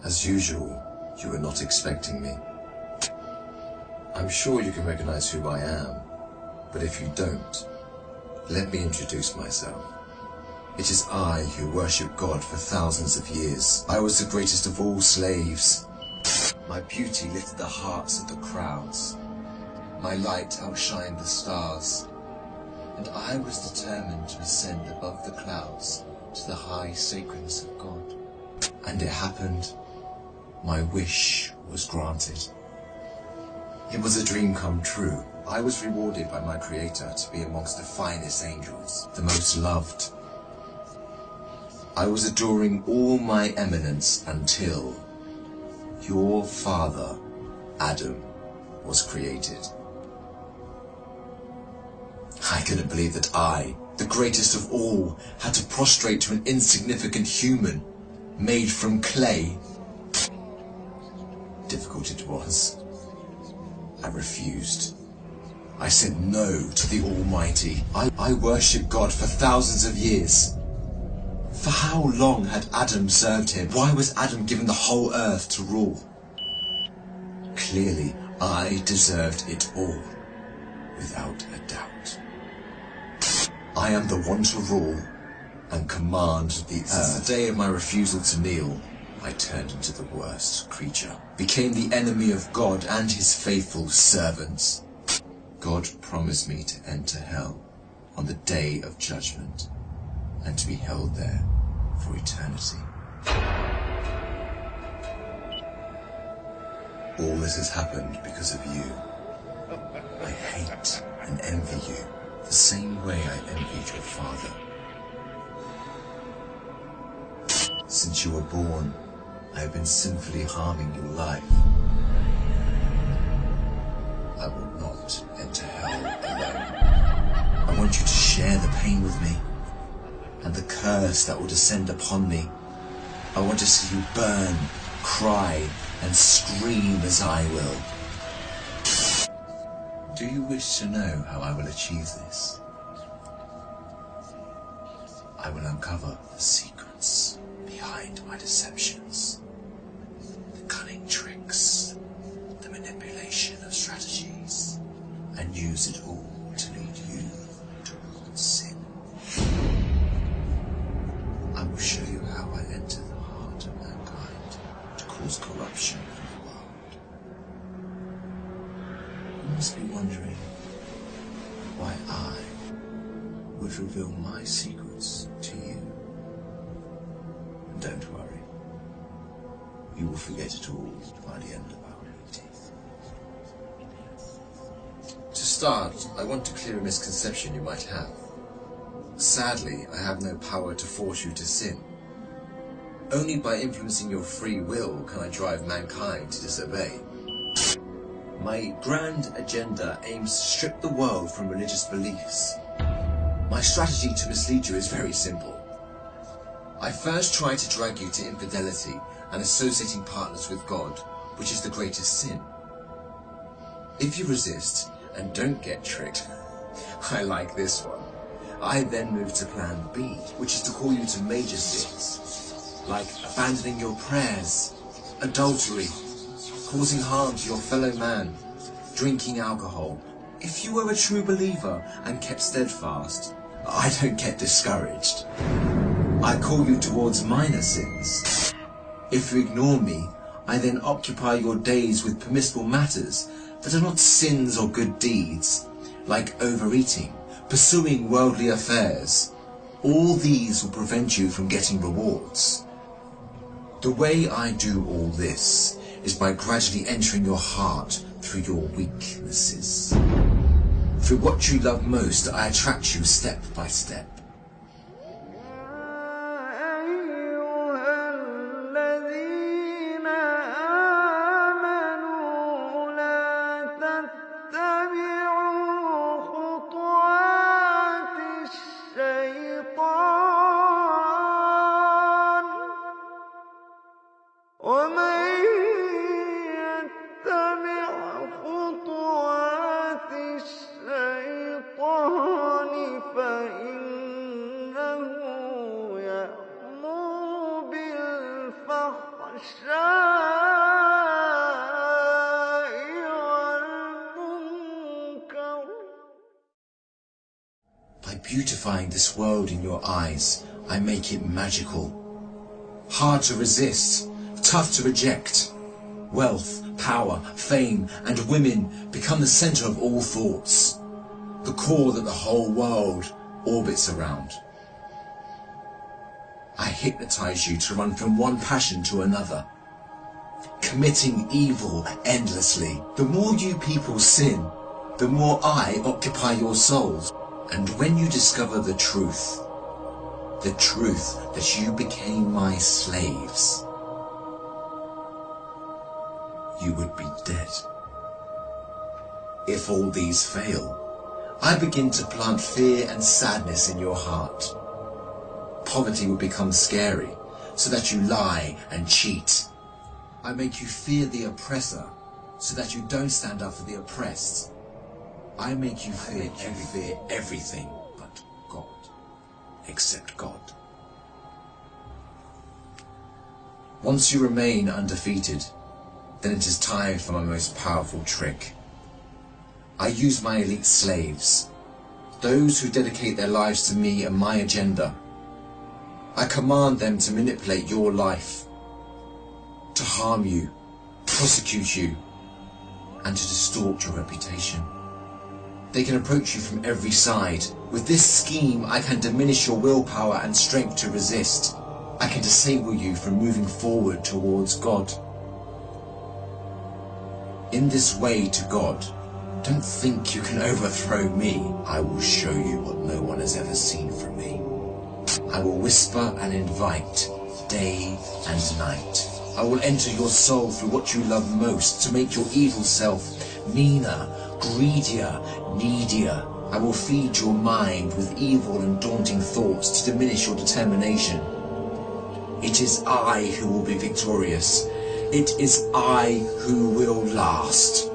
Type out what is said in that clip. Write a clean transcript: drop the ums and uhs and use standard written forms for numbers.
As usual, you were not expecting me. I'm sure you can recognize who I am, but if you don't, let me introduce myself. It is I who worship God for thousands of years. I was the greatest of all slaves. My beauty lifted the hearts of the crowds. My light outshined the stars. And I was determined to ascend above the clouds to the high sacredness of God. And it happened. My wish was granted. It was a dream come true. I was rewarded by my Creator to be amongst the finest angels, the most loved. I was adoring all my eminence until your father, Adam, was created. I couldn't believe that I, the greatest of all, had to prostrate to an insignificant human made from clay. Difficult it was. I refused. I said no to the Almighty. I worshipped God for thousands of years. For how long had Adam served him? Why was Adam given the whole earth to rule? Clearly, I deserved it all, without a doubt. I am the one to rule and command the earth. Since the day of my refusal to kneel, I turned into the worst creature, became the enemy of God and his faithful servants. God promised me to enter hell on the day of judgment and to be held there for eternity. All this has happened because of you. I hate and envy you the same way I envied your father. Since you were born, I have been sinfully harming your life. I will not enter hell alone. I want you to share the pain with me and the curse that will descend upon me. I want to see you burn, cry, and scream as I will. Do you wish to know how I will achieve this? I will uncover the secrets behind my deceptions, the cunning tricks, the manipulation of strategies, and use it all to lead you towards sin. I will show you how I enter the heart of mankind to cause corruption in the world. You must be wondering why I would reveal my secrets to you. And don't worry, you will forget it all by the end of our meeting. To start, I want to clear a misconception you might have. Sadly, I have no power to force you to sin. Only by influencing your free will can I drive mankind to disobey. My grand agenda aims to strip the world from religious beliefs. My strategy to mislead you is very simple. I first try to drag you to infidelity and associating partners with God, which is the greatest sin. If you resist and don't get tricked, I like this one. I then move to plan B, which is to call you to major sins, like abandoning your prayers, adultery, causing harm to your fellow man, drinking alcohol. If you were a true believer and kept steadfast, I don't get discouraged. I call you towards minor sins. If you ignore me, I then occupy your days with permissible matters that are not sins or good deeds, like overeating, pursuing worldly affairs. All these will prevent you from getting rewards. The way I do all this is by gradually entering your heart through your weaknesses. Through what you love most, I attract you step by step. خطوات الشيطان فإن beautifying this world in your eyes, I make it magical. Hard to resist, tough to reject. Wealth, power, fame, and women become the center of all thoughts, the core that the whole world orbits around. I hypnotize you to run from one passion to another, committing evil endlessly. The more you people sin, the more I occupy your souls. And when you discover the truth that you became my slaves, you would be dead. If all these fail, I begin to plant fear and sadness in your heart. Poverty will become scary, so that you lie and cheat. I make you fear the oppressor, so that you don't stand up for the oppressed. I make you fear everything but God, except God. Once you remain undefeated, then it is time for my most powerful trick. I use my elite slaves, those who dedicate their lives to me and my agenda. I command them to manipulate your life, to harm you, prosecute you, and to distort your reputation. They can approach you from every side. With this scheme, I can diminish your willpower and strength to resist. I can disable you from moving forward towards God. In this way to God, don't think you can overthrow me. I will show you what no one has ever seen from me. I will whisper and invite, day and night. I will enter your soul through what you love most, to make your evil self meaner, greedier, needier. I will feed your mind with evil and daunting thoughts to diminish your determination. It is I who will be victorious. It is I who will last.